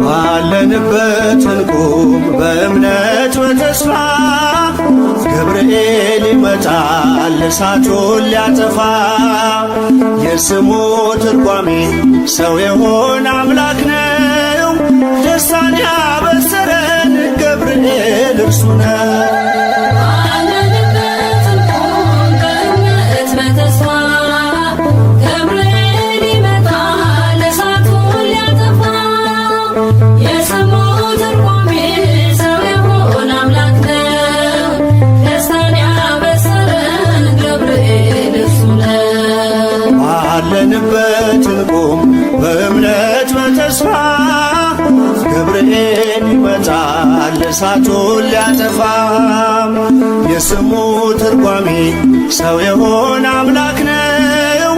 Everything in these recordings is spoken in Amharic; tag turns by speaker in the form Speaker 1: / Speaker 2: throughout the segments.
Speaker 1: ባለንበት እንቁም በእምነት በተስፋ ገብርኤል ይመጣል እሳቱን ሊያጠፋ። የስሙ ትርጓሜ ሰው የሆነ አምላክ ነው። ደስታን ያበሰረን ገብርኤል እርሱ ነው። ባለንበት እንቁም በእምነት በተስፋ ገብርኤል ይመጣል እሳቱን ሊያጠፋ። የስሙ ትርጓሜ ሰው የሆነ አምላክ ነው።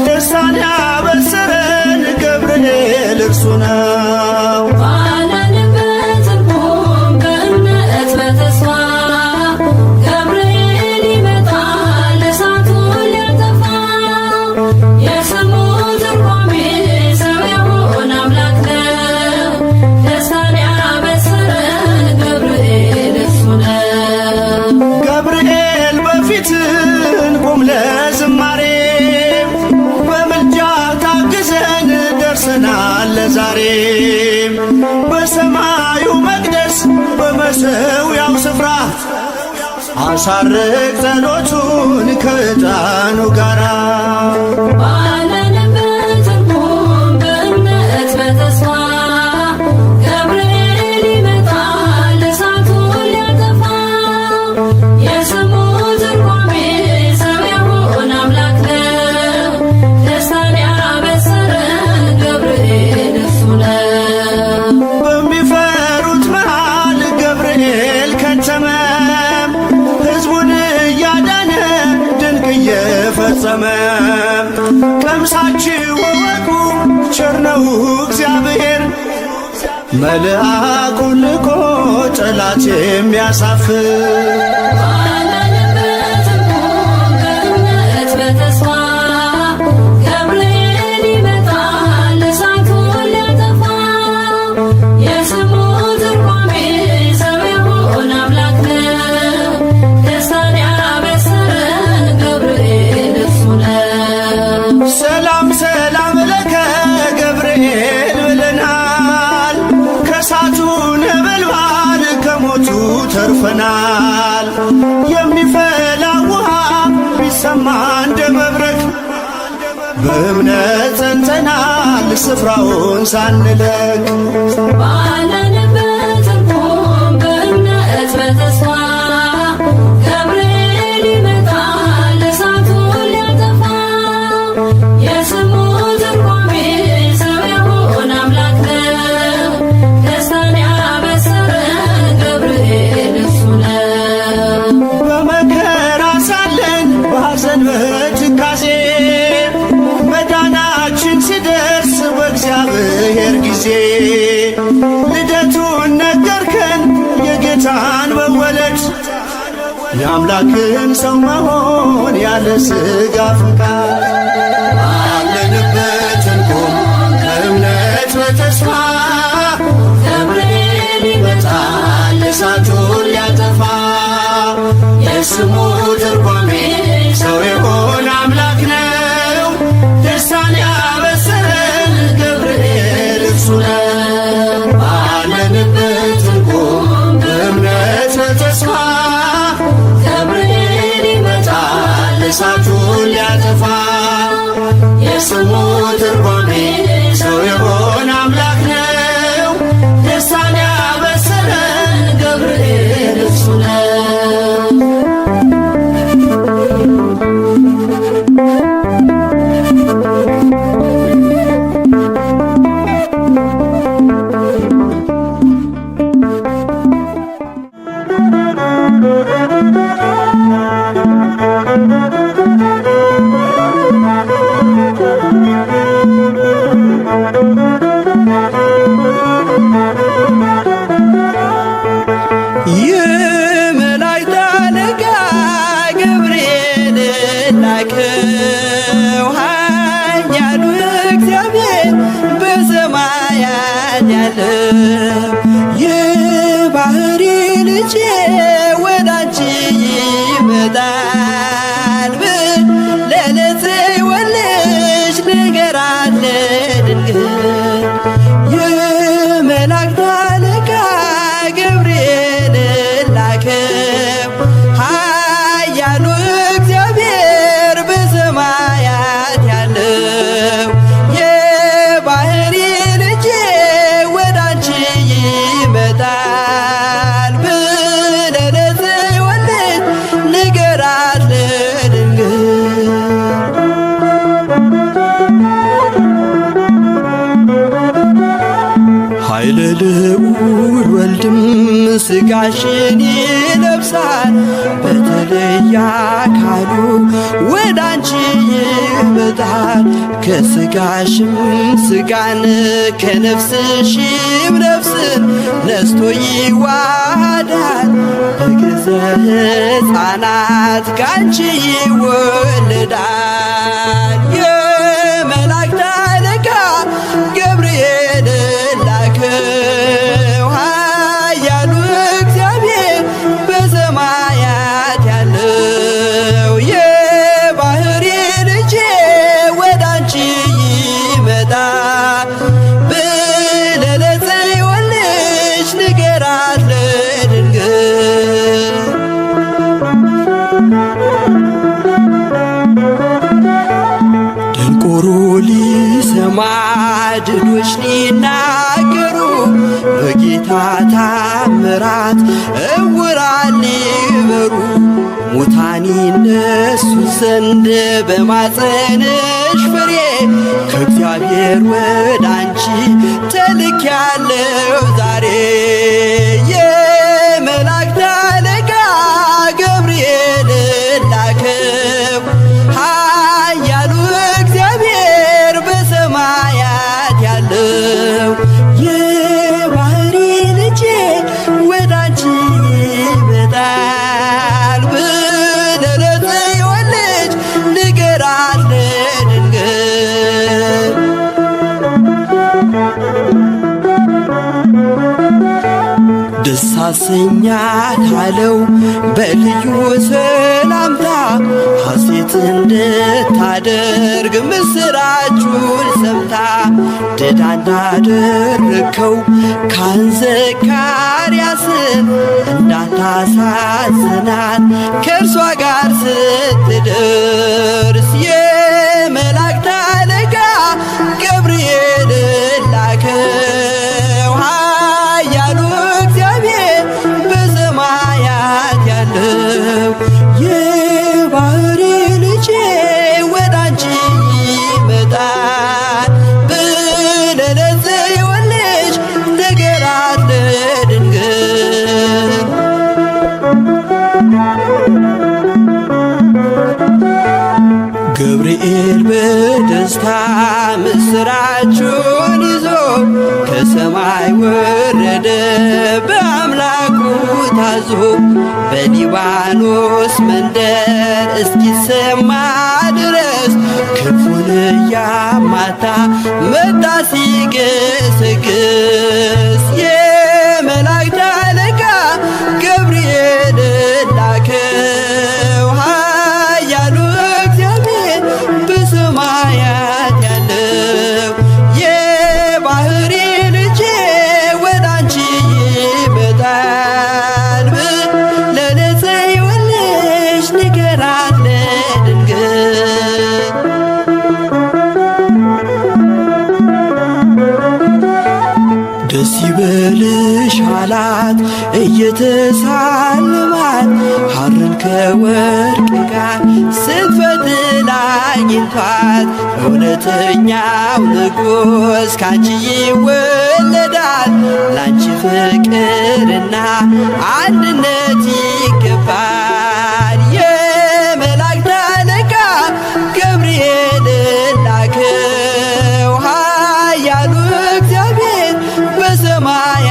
Speaker 1: ደስታን ያበሰረን ገብርኤል እርሱ ነው። ዛሬ በሰማዩ መቅደስ በመሠዊያው ስፍራ አሳርግ ጸሎቱን ከዕጣኑ ጋራ። ባለንበት እንቁም በእምነት በተስፋ ገብርኤል ይመጣል እሳቱን ሊያጠፋ። የስሙ ትርጓሜ ሰው የሆነ አምላክ ነው። ደስታን ያበሰረን ገብርኤል በሚፈሩት መሃል ገብርኤል ከተመ። ሕዝቡን እያዳነ ድንቅ እየፈጸመ። ቀምሳችሁ እወቁ ቸር ነው እግዚአብሔር፣ መልአኩን ልኮ ጠላት የሚያሳፍር። ተርፈናል። የሚፈላ ውሃ ቢሰማ እንደ መብረቅ በእምነት ጸንተናል ስፍራውን ሳንለቅ። ባለንበት እንቁም በእምነት በተስፋ ገብርኤል ይመጣል እሳቱን ሊያጠፋ። የስሙ ትርጓሜ ሰው የሆነ አምላክ ነው። ደስታን ያበሰረን ገብርኤል እሱ ነው። በመከራ ሳለን በሐዘን በትካዜ መዳናችን ሲደርስ በእግዚአብሔር ጊዜ ልደቱን ነገርከን የጌታን መወለድ፣ የአምላክን ሰው መሆን ያለ ሥጋ ፈቃድ። ባለንበት እንቁም በእምነት በተስፋ ገብርኤል ይመጣል እሳቱን ሊያጠፋ። የስሙ ትርጓሜ ሰው የሆነ አምላክ ነው። ደስታን ያበሰረን ገብርኤል እርሱ ነው። ባለንበት እንቁም በእምነት በተስፋ ገብርኤል ይመጣል እሳቱን ሊያጠፋ። የስሙ ትርጓሜ ሰው የሆነ አምላክ ነው። ደስታን ያበሰረን ገብርኤል እርሱ ነው። የመላእክት አለቃ ገብርኤል ላከው ኃያሉ እግዚአብሔር በሰማያት ያለው የባሕሪ ልጄ ወዳንቺ ይመጣል ብለህ ለጽዮን ልጅ ንገራት ለድንግል። የመላእክት አለቃ ገብርኤል ላከው ኃያሉ እግዚአብሔር በሰማያት ያለው የባሕሪ ልጄ ወዳንቺ ይመጣል ብለህ ለጽዮን ልጅ ንገራት ለድንግል። ኃይለ ልዑል ወልድም ሥጋሽን ይለብሳል በተለየ አካሉ ወዳንቺ ይመጣል። ከሥጋሽም ሥጋን ከነፍስሽም ነፍስን ነስቶ ይዋሃዳል። በግዘ ሕፃናት ካንቺ ይወለዳል። የመላእክት አለቃ ገብርኤል ላከው ኃያሉ እግዚአብሔር በሰማያት ያለው የባሕሪ ልጄ ወዳንቺ ይመጣል ብለህ ለጽዮን ልጅ ንገራት ለድንግል። ደንቆሮ ሊሰማ ድዶች ሊናገሩ በጌታ ታምራት ዕውራን ሊበሩ ሙታን ይነሱ ዘንድ በማፀንሽ ፍሬ ከእግዚአብሔር ወዳንቺ ተልኬያለሁ ዛሬ። የመላእክት አለቃ ገብርኤል ላከው ኃያሉ እግዚአብሔር በሰማያት ያለው የባሕሪ ልጄ ወዳንቺ ይመጣል ብለህ ለጽዮን ልጅ ንገራት ለድንግል። ደስ አሰኛት አለው በልዩ ሰላምታ ሐሴት እንድታደርግ ምስራቹን ሰምታ ድዳ እንዳደረግከው ካህን ዘካርያስን እንዳታሳዝናት ከእርሷ ጋር ስትደርስ የመላእክት አለቃ ገብርኤል ላከው ኃያሉ እግዚአብሔር በሰማያት ያለው የባሕሪ ልጄ ወዳንቺ ይመጣል ብለህ ለጽዮን ልጅ ንገራት ለድንግል። ገብርኤል በደስታ ምስራቹን ይዞ ከሰማይ ወረደ በአምላኩ ታዞ በሊባኖስ መንደር እስኪሰማ ድረስ ክፉን እያማታ መጣ ሲገሰግስ። የመላእክት አለቃ ገብርኤል ላከው ኃያሉ እግዚአብሔር በሰማያት ያለው የባሕሪ ልጄ ወዳንቺ ይመጣል ብለህ ለጽዮን ልጅ ንገራት ለድንግል። ደስ ይበልሽ አላት እየተሳለማት ሐርን ከወርቅ ጋር ስትፈትል አግኝቷት እውነተኛው ንጉሥ ካንቺ ይወለዳል። ላንቺ ፍቅርና አንድነት ይገባል። የመላእክት አለቃ ገብርኤል ላከው ኃያሉ እግዚአብሔር በሰማያ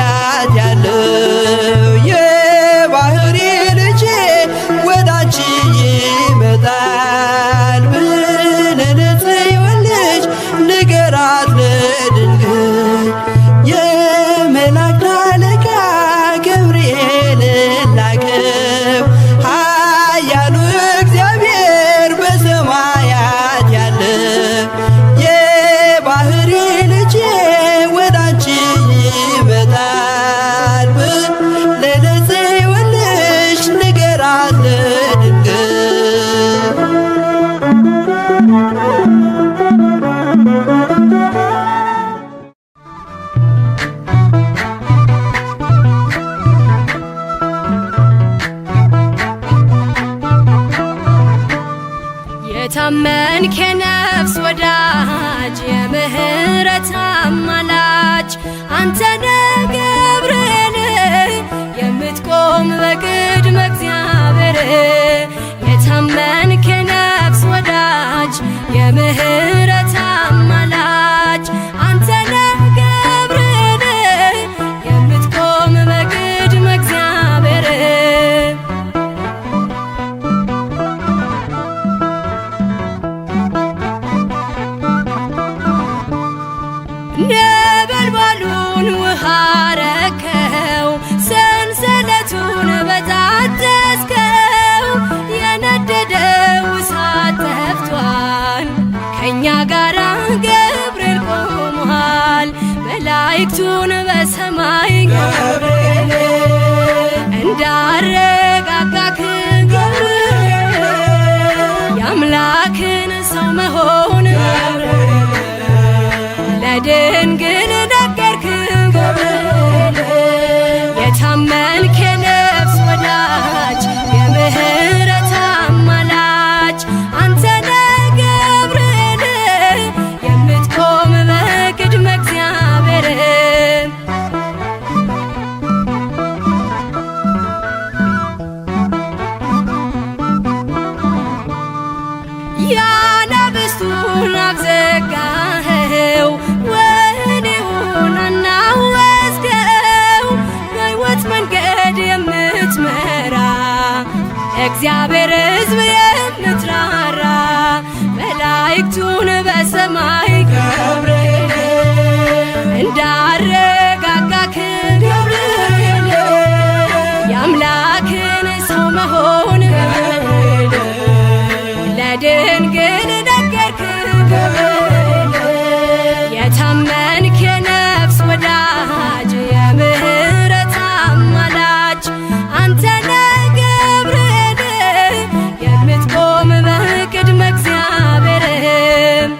Speaker 2: የታመንክ የነፍስ ወዳጅ የምህረት አማላጅ አንተነ ገብርኤል የምትቆም በቅድመ እግዚአብሔር የታመንክ የነፍስ ወዳጅ የምህረት አማላጅ አንተነ ገብርኤል የምትቆም በቅድመ እግዚአብሔር ነበልባሉን ውሃ ረከው ሰንሰለቱን በጣጠስከው የነደደው እሳት ጠፍቷል ከእኛ ጋራ ገብርኤል ቆሟል መላእክቱን በሰማይ ገብርኤል እንዳረጋጋክ ገብርኤል የአምላክን ሰው መሆን ለድንግል ነገርክ ገብርኤል የታመንክ የነፍስ ወዳጅ የምህረት አማላጅ አንተነ ገብርኤል የምትቆም በቅድመ እግዚአብሔር ያናብስቱን አፍ ዘጋኸው ወህኒውን አናወጽከው በሕይወት መንገድ የምትመራ እግዚአብሔር ሕዝብ የምትራራ መላእክቱን በሰማይ ገብርኤል እንዳረጋጋክ ገብርኤል የአምላክን ሰው መሆን ለድንግል ነገርክ ገብርኤል የታመንክ የነፍስ ወዳጅ የምህረት አማላጅ አንተነ ገብርኤል የምትቆም በቅድመ እግዚአብሔር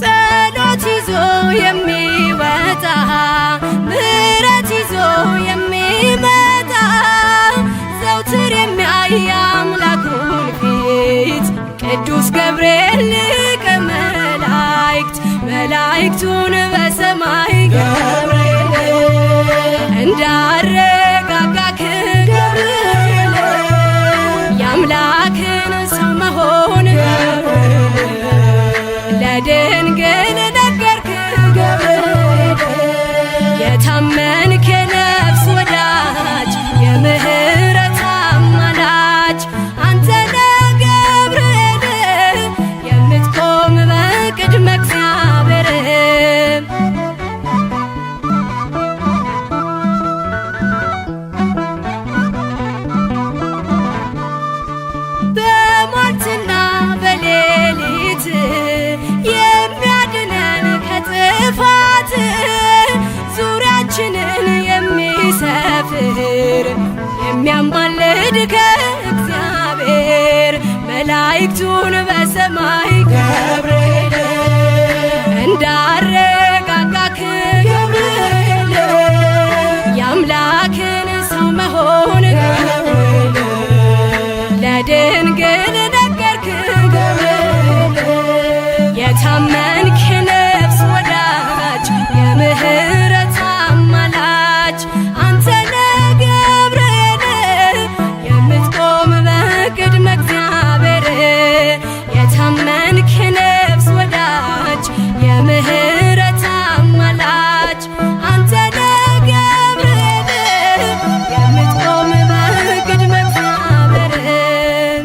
Speaker 2: ጸሎት ይዞ የሚወጣ ምሕረት ይዞ የሚመጣ ዘውትር የሚያይ አምላኩን ፊት ቅዱስ ገብርኤል ሊቀ መላእክት መላእክቱን በሰማይ ገብርኤል እንዳረጋጋክ ገብርኤል የአምላክን ሰው መሆን ለድንግል ነገርክ ገብርኤል የታመንክ የነፍስ ወዳጅ የምህረት አማላጅ አንተነ ገብርኤል የምትቆም በቅድመ እግዚአብሔር በሟርትና በሌሊት የሚያድነን ከጥፋት ዙሪያችንን የሚሰፍር የሚያማልድ ከእግዚአብሔር መላእክቱን በሰማይ ገብርኤል እንዳረጋጋክ ገብርኤል የአምላክን ሰው መሆን ለድንግል ነገርክ ገብርኤል የታመንክ የነፍስ ወዳጅ የምህረት አማላጅ አንተነ ገብርኤል የምትቆም በቅድመ እግዚአብሔር የታመንክ የነፍስ ወዳጅ የምህረት አማላጅ አንተነ ገብርኤል የምትቆም በቅድመ እግዚአብሔር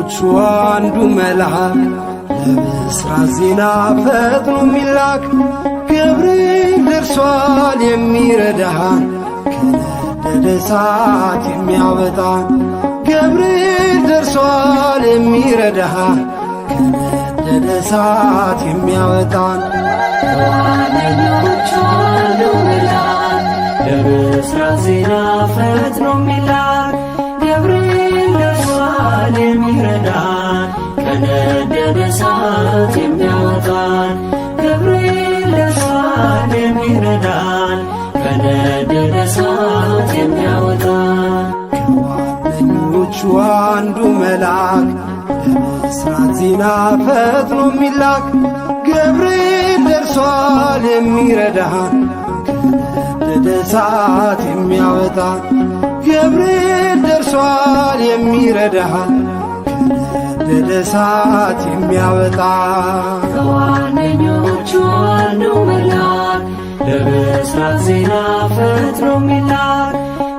Speaker 1: ከዋነኞቹ አንዱ መልአክ ለብስራት ዜና ፈጥኖ የሚላክ ገብርኤል ደርሷል የሚረዳን ከነደደ እሳት የሚያወጣን ገብርኤል ደርሷል የሚረዳን ከነደደ እሳት የሚያወጣን
Speaker 3: ከዋነኞቹ አንዱ መልአክ ለብስራት ዜና ፈጥኖ የሚላክ ገብርኤል ደርሷል የሚረዳን ከነደደ እሳት የሚያወጣን ገብርኤል ደርሷል የሚረዳን ከነደደ እሳት የሚያወጣን
Speaker 1: ከዋነኞቹ አንዱ መልአክ ለብስራት ዜና ፈጥኖ የሚላክ ገብርኤል ደርሷል የሚረዳን ከነደደ እሳት የሚያወጣን ገብርኤል ደርሷል የሚረዳን ከነደደ እሳት የሚያወጣን
Speaker 3: ከዋነኞቹ አንዱ መልአክ ለብስራት ዜና ፈጥኖ የሚላክ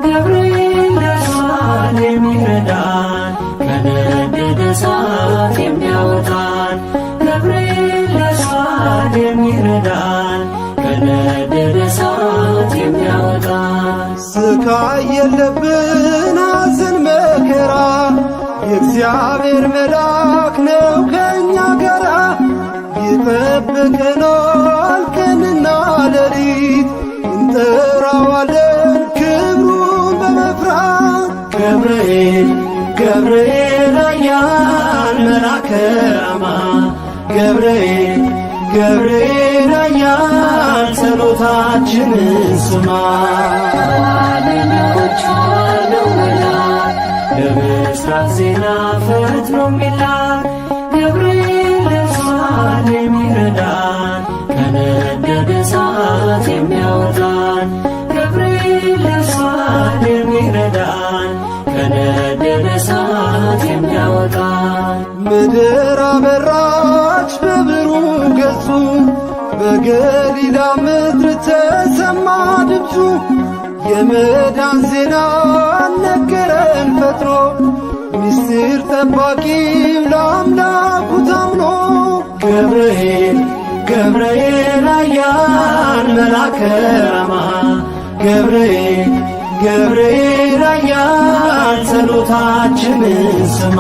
Speaker 3: ገብርኤል ደርሷል የሚረዳን ከነደደ እሳት የሚያወጣን ገብርኤል ደርሷል የሚረዳን ከነደደ እሳት የሚያወጣን
Speaker 1: ስቃይ የለብን ሐዘን መከራ የእግዚአብሔር መልአክ ነው ከእኛ ጋራ ይጠብቀናል ቀንና ሌሊት እንጠራዋለን ክብሩን በመፍራት ገብርኤል ገብርኤል ኃያል መልአከ ራማ ገብርኤል ገብርኤል ኃያል ጸሎታችንን ስማ
Speaker 3: ከዋነኞቹ አንዱ መልአክ ለብስራት ዜና ፈጥኖ የሚላክ ገብርኤል ደርሷል የሚረዳን ከነደደ እሳት የሚያወጣን ገብርኤል ደርሷል የሚረዳን ከነደደ እሳት የሚያወጣን
Speaker 1: ምድር አበራች በብሩህ ገጹ በገሊላ ምድር ተሰማ ድምፁ የመዳን ዜና ነገረን ፈጥኖ ምስጢር ጠባቂው ለአምላኩ ታምኖ ገብርኤል ገብርኤል ኃያል መልአከ ራማ ገብርኤል ገብርኤል ኃያል ጸሎታችንን ስማ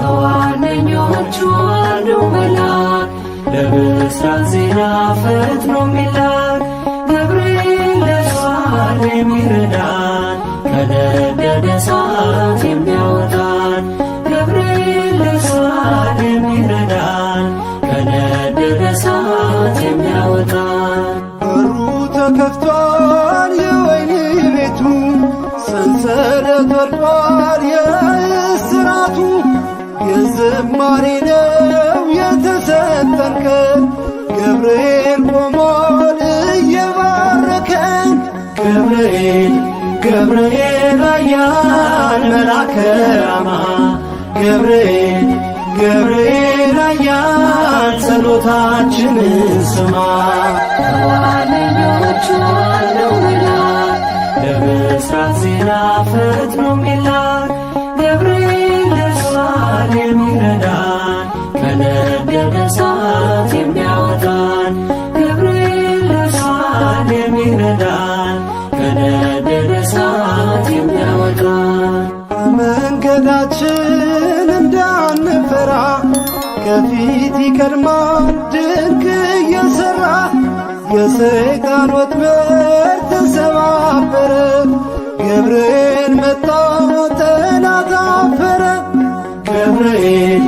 Speaker 3: ከዋነኞቹ አንዱ መልአክ ለብስራት ዜና ፈጥኖ የሚላክ ገብርኤል ደርሷል የሚረዳን ከነደደ እሳት የሚያወጣን ገብርኤል ደርሷል የሚረዳን ከነደደ እሳት የሚያወጣን
Speaker 1: በሩ ተከፍቷል የወይኒ ቤቱ ሰንሰለት ወድቋል የእስራቱ የዝማሬ ነው የተሰጠን ቀን ገብርኤል ቆሟል እየባረከን ገብርኤል ገብርኤል ኃያል መልአከ ራማ ገብርኤል ገብርኤል ኃያል ጸሎታችንን ስማ
Speaker 3: ከዋነኞቹ አንዱ መልአክ ለብስራት ዜና ፈጥኖ የሚላክ ገብርኤል ደርሷል የሚረዳን ከነደደ እሳት የሚያወጣን ገብርኤል ደርሷል የሚረዳን ከነደደ እሳት የሚያወጣን
Speaker 1: መንገዳችን እንዳንፈራ ከፊት ይቀድማል ድንቅ እየሠራ የሰይጣን ወጥመድ ተሰባበረ ገብርኤል መጣ ጠላት አፈረ ገብርኤል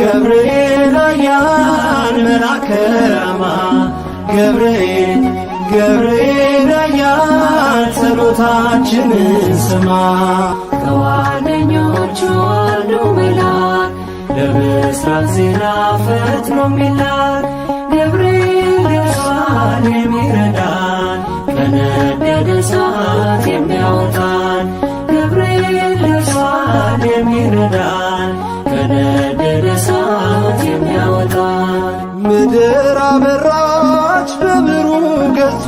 Speaker 1: ገብርኤል ኃያል መልአከ ራማ ገብርኤል ገብርኤል ኃያል ጸሎታችንን ስማ
Speaker 3: ከዋነኞቹ አንዱ መልአክ ለብስራት ዜና ፈጥኖ የሚላክ ገብርኤል ደርሷል የሚረዳን ከነደደ እሳት የሚያወጣን ገብርኤል ደርሷል የሚረዳን ከነደደ እሳት የሚያወጣን
Speaker 1: ምድር አበራች በብሩህ ገጹ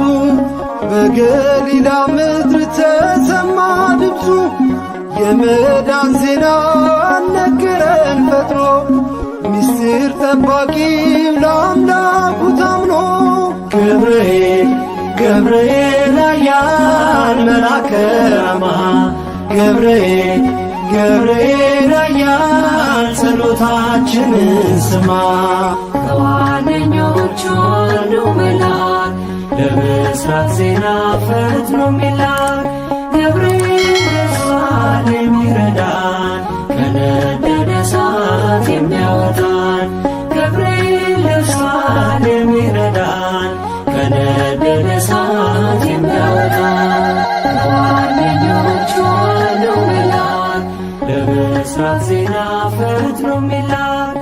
Speaker 1: በገሊላ ምድር ተሰማ ድምፁ የመዳን ዜና ነገረን ምስጢር ጠባቂው ለአምላኩ ታምኖ
Speaker 3: ገብርኤል ገብርኤል ኃያል መልአከ ራማ ገብርኤል ገብርኤል ኃያል ጸሎታችንን ስማ። ከዋነኞቹ አንዱ መልአክ ለምሥራቅ ዜና ፈጥኖ የሚላክ ገብርኤል ኢየሩሳሌም ይረዳን ከነደደ እሳት የሚያወጣን ገብርኤል ኢየሩሳሌም ይረዳን ከነደደ እሳት የሚያወጣን ከዋነኞቹ አንዱ መልአክ ለምሥራቅ ዜና ፈጥኖ የሚላክ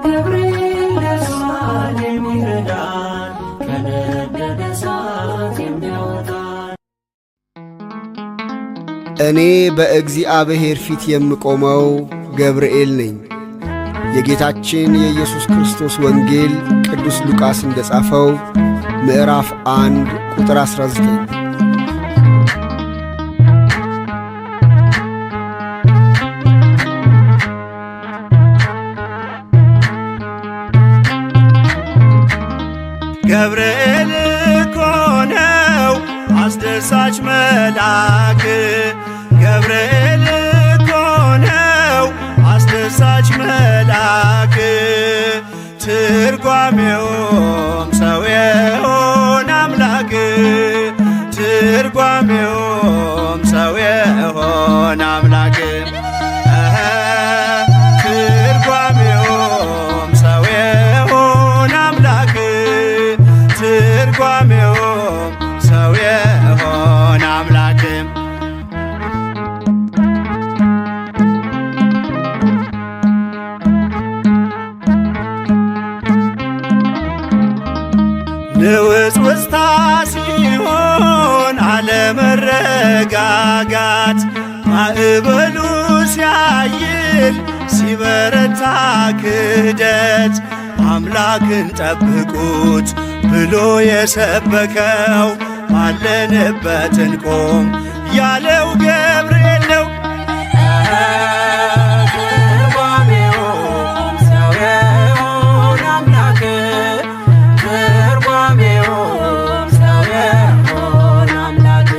Speaker 3: ገብርኤል ኢየሩሳሌም ይረዳን ከነደደ እሳት የሚያወጣን።
Speaker 1: እኔ በእግዚአብሔር ፊት የምቆመው ገብርኤል ነኝ። የጌታችን የኢየሱስ ክርስቶስ ወንጌል ቅዱስ ሉቃስ እንደ ጻፈው ምዕራፍ 1 ቁጥር 19። ገብርኤል እኮ ነው አስደሳች መልአክ ገብርኤል እኮ ነው አስደሳች መልአክ ትርጓሜውም ሰው የሆነ አምላክ ትርጓሜውም ሰው የሆነ አምላክ ትርጓሜውም ሰው የሆነ አምላክ ትርጓሜውም ሰው የሆነ አምላክ ንውጽውጽታ ሲሆን አለመረጋጋት ማዕበሉ ሲያይል ሲበረታ ክህደት አምላክን ጠብቁት ብሎ የሰበከው ባለንበት እንቆም ያለው ገብርኤል ነው። ትርጓሜውም ሰው የሆነ አምላክ ትርጓሜውም ሰው የሆነ አምላክ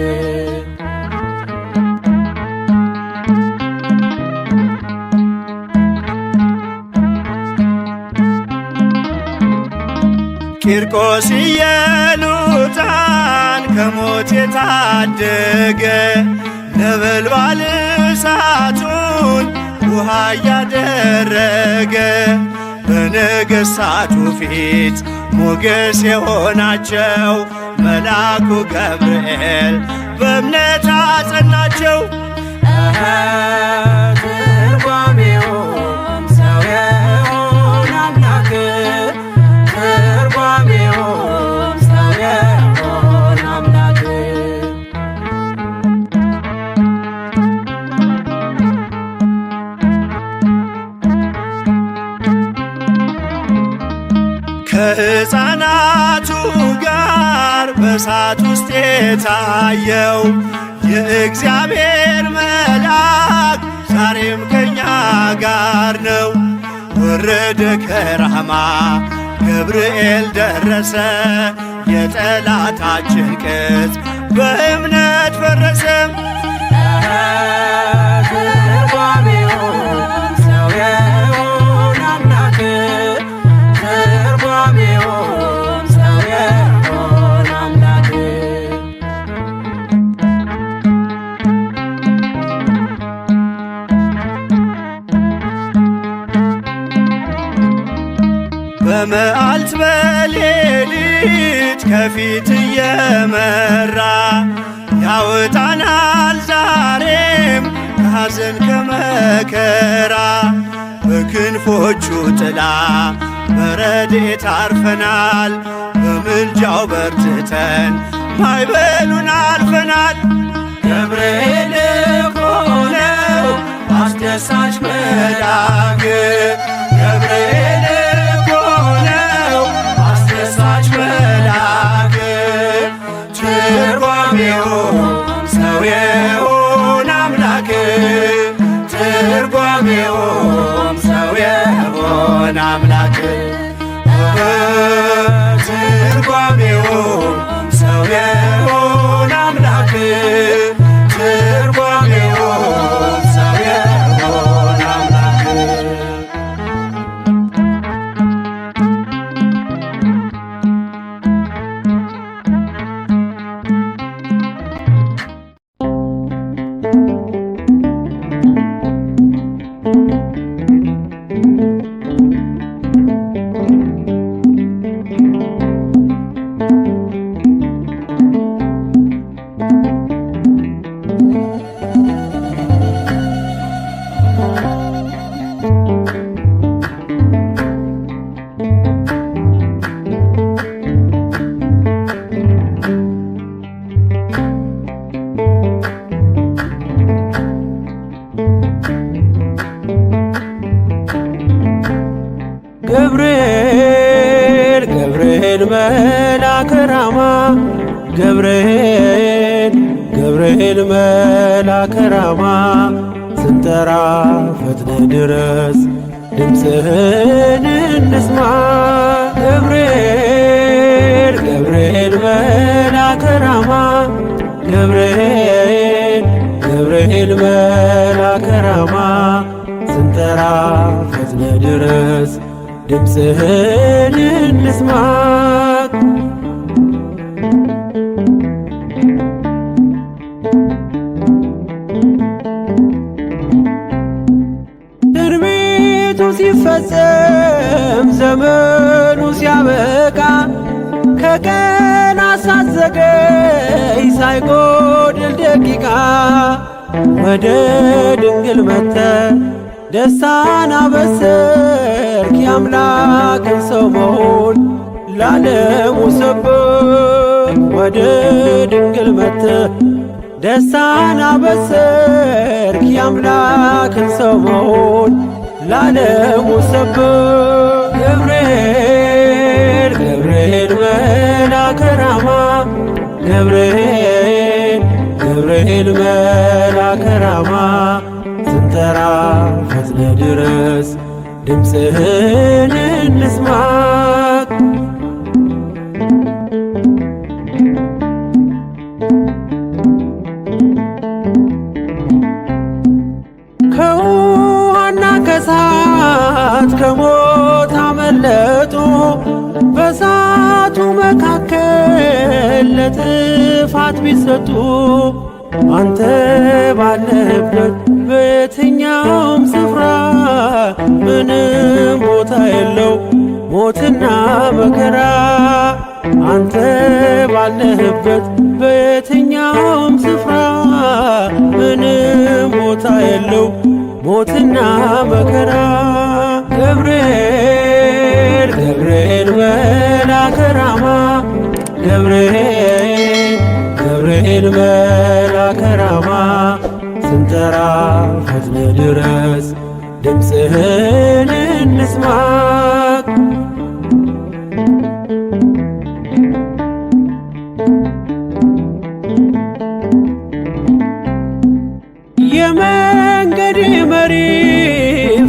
Speaker 1: ቂርቆስ ኢየሉጣን ከሞት የታደገ ነበልባል እሳቱን ውሃ እያደረገ በነገሥታቱ ፊት ሞገስ የሆናቸው መልአኩ ገብርኤል በእምነት አጸናቸው። ትርጓሜውም ሰው የሆነ አምላክ ትርጓሜውም ሰው የሆነ አምላክ ከሕፃናቱ ጋር በእሳት ውስጥ የታየው የእግዚአብሔር መልአክ ዛሬም ከኛ ጋር ነው። ወረደ ከራማ ገብርኤል ደረሰ የጠላታችን ቅጽ በእምነት ፈረሰ። ትርጓሜውም ሰው የሆነ አምላክ ትርጓሜውም ሰው የሆነ አምላክ በመዓልት በሌሊት ከፊት እየመራ ያወጣናል ዛሬም ከሐዘን ከመከራ በክንፎቹ ጥላ በረድኤት አርፈናል በምልጃው በርትተን ማዕበሉን አልፈናል። ገብርኤል እኮ ነው አስደሳች መልአክ ገብርኤል እኮ ነው አስደሳች መልአክ ትርጓሜውም ሰው የሆነ አምላክ ትርጓሜውም ሰው የሆነ አምላክ ትርጓሜውም ሰው የሆነ አምላክ ትርጓሜውም ሰው የሆነ አምላክ ገብርኤል ገብርኤል መልአከ ራማ ገብርኤል ገብርኤል መልአከ ራማ ስንጠራ ፈጥነ ድረስ ድምፅህን እንስማ ገብርኤል ገብርኤል መልአከ ራማ ገብርኤል ገብርኤል መልአከ ራማ ስንጠራ ፈጥነ ድረስ ድምፅህን እንስማ ትንቢቱ ሲፈጸም ዘመኑ ሲያበቃ ከቀናት ሳትዘገይ ሳይጎድል ደቂቃ ወደ ድንግል መጥተህ ደስታን አበሰርክ የአምላክን ሰው መሆን ለዓለሙ ሰበክ ወደ ድንግል መጥተህ ደስታን አበሰርክ የአምላክን ሰው መሆን ለዓለሙ ሰበክ ገብርኤል ገብርኤል መልአከ ራማ ገብርኤል ገብርኤል መልአከ ራማ ስንጠራ ፈጥነ ድረስ ድምፅህን እንስማ ከውሃና ከእሳት ከሞት አመለጡ በእሳቱ መካከል ለጥፋት ቢሰጡ አንተ ባለህበት በየትኛውም ስፍራ ምንም ቦታ የለው ሞትና መከራ አንተ ባለህበት በየትኛውም ስፍራ ምንም ቦታ የለው ሞትና መከራ ገብርኤል ገብርኤል መልአከ ራማ ገብርኤል ገብርኤል መልአከ ራማ ስንጠራ ፈጥነ ድረስ ድምፅህን እንስማ የመንገዴ መሪ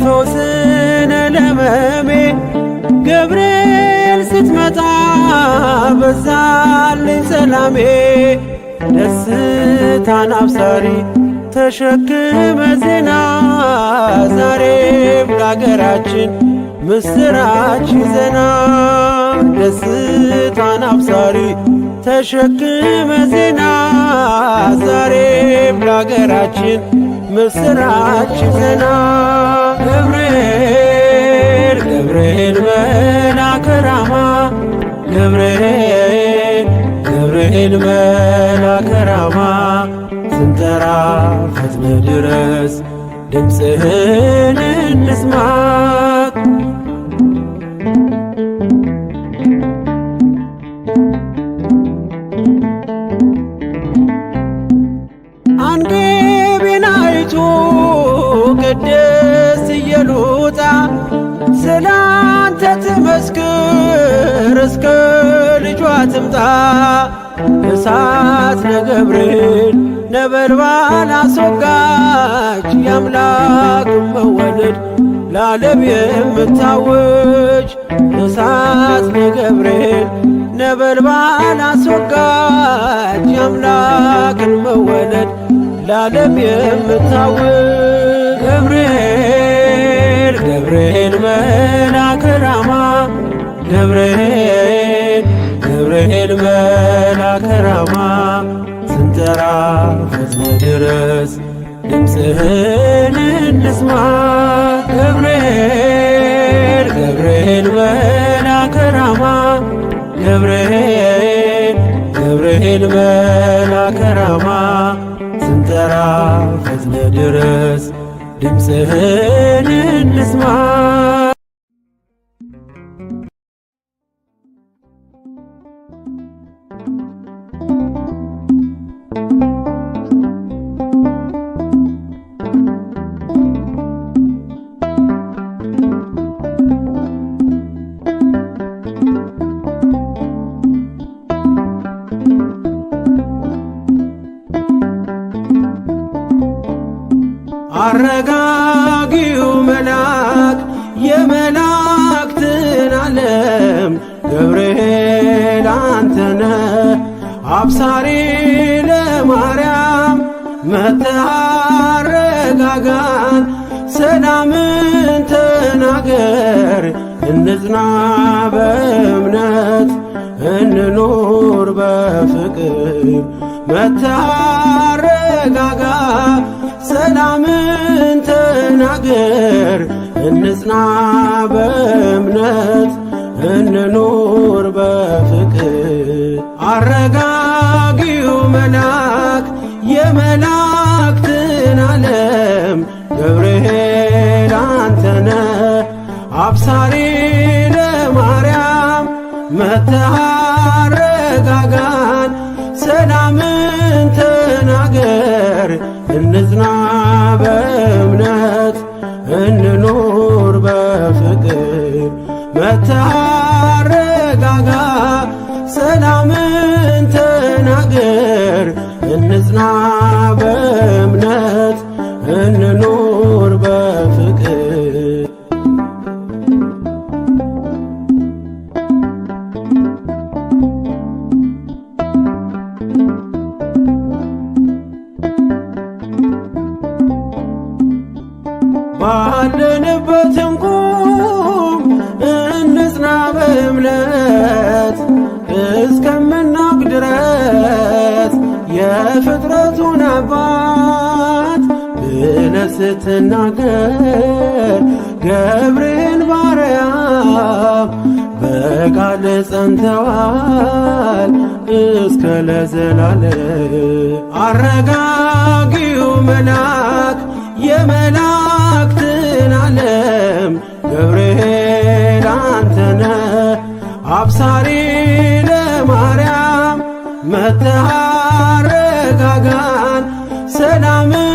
Speaker 1: ፈውስነ ለሕመሜ ገብርኤል ስትመጣ በዛልኝ ሰላሜ ደስታን አብሳሪ ተሸክመ ዜና ዛሬም ለአገራችን ምስራች ይዘና ደስታን አብሳሪ ተሸክመ ዜና ዛሬም ለአገራችን ምስራች ይዘና ገብርኤል ገብርኤል መልአከ ራማ ገብርኤል ገብርኤል መልአከ ራማ ስንጠራ ፈጥነ ድረስ ድምፅህን እንስማ አንገቤን አይቶ ቅድስት ኢየሉጣ ስላንተ ትመስክር እስከ ልጇ ትምጣ እሳት ነገብርኤል ነበልባል አስወጋች የአምላክ መወለድ
Speaker 4: ለዓለም የምታውጅ እሳት ገብርኤል ነበልባል አስወጋጅ የአምላክን መወለድ ለዓለም የምታውጅ ገብርኤል ገብርኤል መልአከ ራማ ገብርኤል ገብርኤል መልአከ ራማ ስንጠራ ፈጥነህ ድረስ ድምፅህን እንስማ ገብርኤል ገብርኤል መልአከ ራማ ገብርኤል ገብርኤል መልአከ ራማ ስንጠራ ፈጥነህ ድረስ ድምፅህን እንስማ። አረጋጊው መልአክ የመላእክትን ዓለም ገብርኤል አንተነ አብሳሪ ለማርያም መጥተህ አረጋጋን ሰላምን ተናገር እንጽና በእምነት እንኑር በፍቅር መጥተህ አረጋጋ ሰላምን ተናገር እንጽና በእምነት እንኑር በፍቅር አረጋጊው መልአክ የመላእክትን ዓለም ገብርኤል አንተነ አብሳሪ ለማርያም መጥተህ አረጋጋን ሰላምን ተናገር እንጽና በእምነት እንኑር በፍቅር መጥተህ አረጋጋ ሰላምን ተናገር እንጽና በእምነት እንኑር በፍቅር ባለንበት እንቁም እንጽና በእምነት እስከምናውቅ ድረስ የፍጥረቱን አባት ብለህ ስትናገር ገብርኤል ባርያም በቃል ጸንተዋል እስከ ለዘላለም አረጋጊው መልአክ የመላእክትን ዓለም ገብርኤል አንተነ አብሳሪ ለማርያም መጥተህ አረጋጋን ሰላምን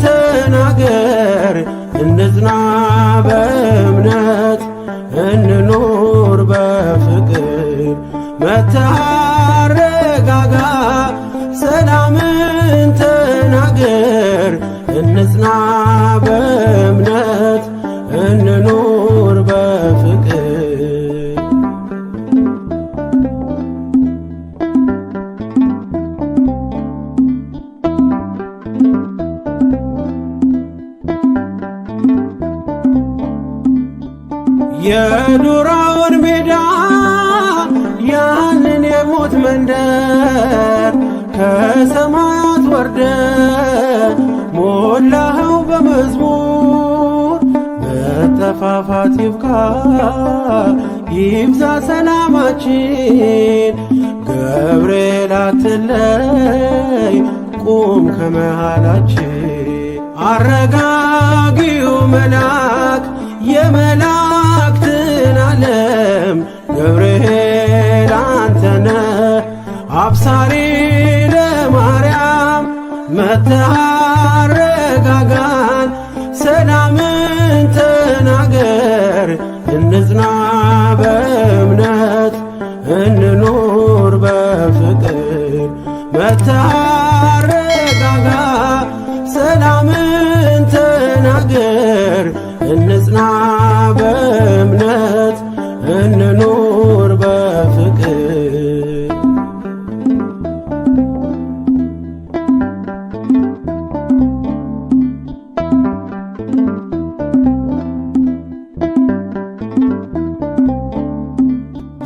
Speaker 4: ተናገር እንጽና በእምነት እንኑር በፍቅር መጥተህ አረጋጋ ሰላምን ተናገር እንጽና በእምነት እንኑር በፍቅር የዱራውን ሜዳ ያንን የሞት መንደር ከሰማያት ወርደ ሞላኸው በመዝሙር መጠፋፋት ይብቃ ይብዛ ሰላማችን ገብርኤል አትለይ ቁም ከመሃላችን አረጋጊው መልአክ የመላእክትን ዓለም ገብርኤል አንተነ አብሳሪ ለማርያም መጥተህ አረጋጋን ሰላምን ተናገር እንጽና በእምነት እንኑር በፍቅር መጥተህ አረጋጋ፣ ሰላምን ተናገር እንጽና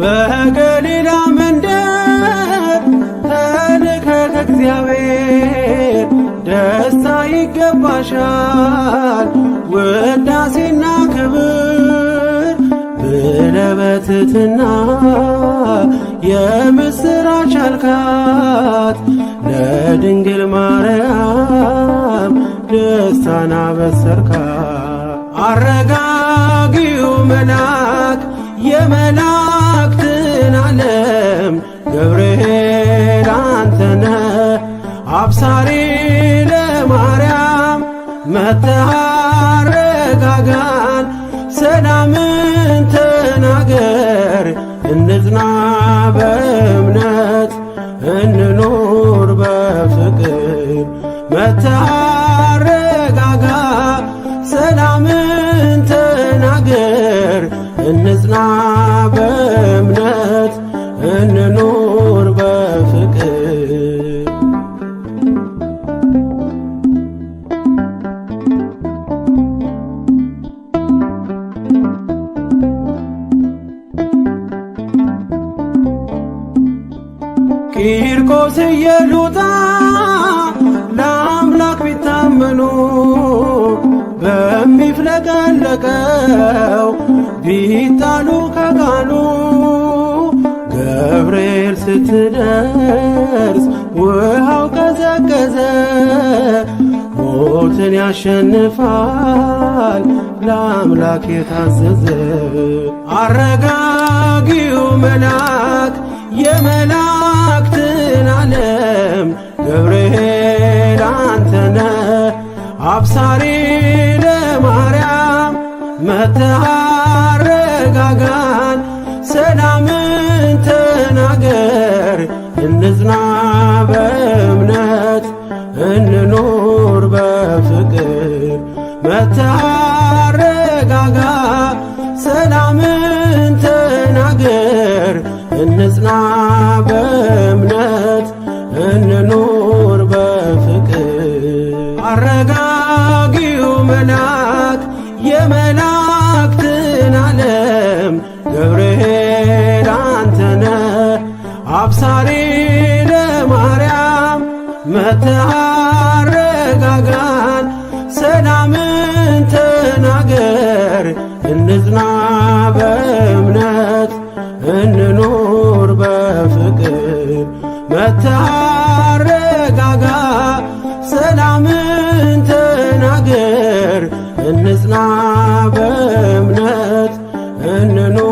Speaker 4: በገሊላ መንደር ተልከ ከእግዚአብሔር ደስታ ይገባሻል ውዳሴና ክብር ብለህ በትሕትና የምስራች አልካት ለድንግል ማርያም ደስታን አበሰርካት። አረጋጊው መልአክ የመላእክትን ዓለም ገብርኤል አንተነ አብሳሪ ለማርያም መጥተህ አረጋጋን ሰላምን ተናገር እንጽና በእምነት እንኑር በፍቅር መጥተህ አረጋጋ ሰላምን ተናገር እንጽና በእምነት እንኑር በፍቅር። ቂርቆስ ኢየሉጣ ለአምላክ ቢታመኑ በሚፍለቀለቀው ቢጣሉ ከቃሉ ገብርኤል ስትደርስ ውሃው ቀዘቀዘ። ሞትን ያሸንፋል ለአምላክ የታዘዘ አረጋጊው መልአክ የመላእክትን ዓለም ገብርኤል አንተነ አብሳሪ ለማርያም መጥተህ አረጋጋን ሰላምን ተናገር እንጽና በእምነት እንኑር በፍቅር መጥተህ አረጋጋ ሰላምን ተናገር እንጽና በእምነት እንኑር በፍቅር። አረጋጊው መልአክ የመላእክትን ዓለም ገብርኤል አንተነ አብሳሪ ለማርያም መጥተህ አረጋጋን ሰላምን ተናገር እንጽና በእምነት እንኑር በፍቅር መጥተህ አረጋጋ ሰላምን ተናገር እንጽና በእምነት እንኑር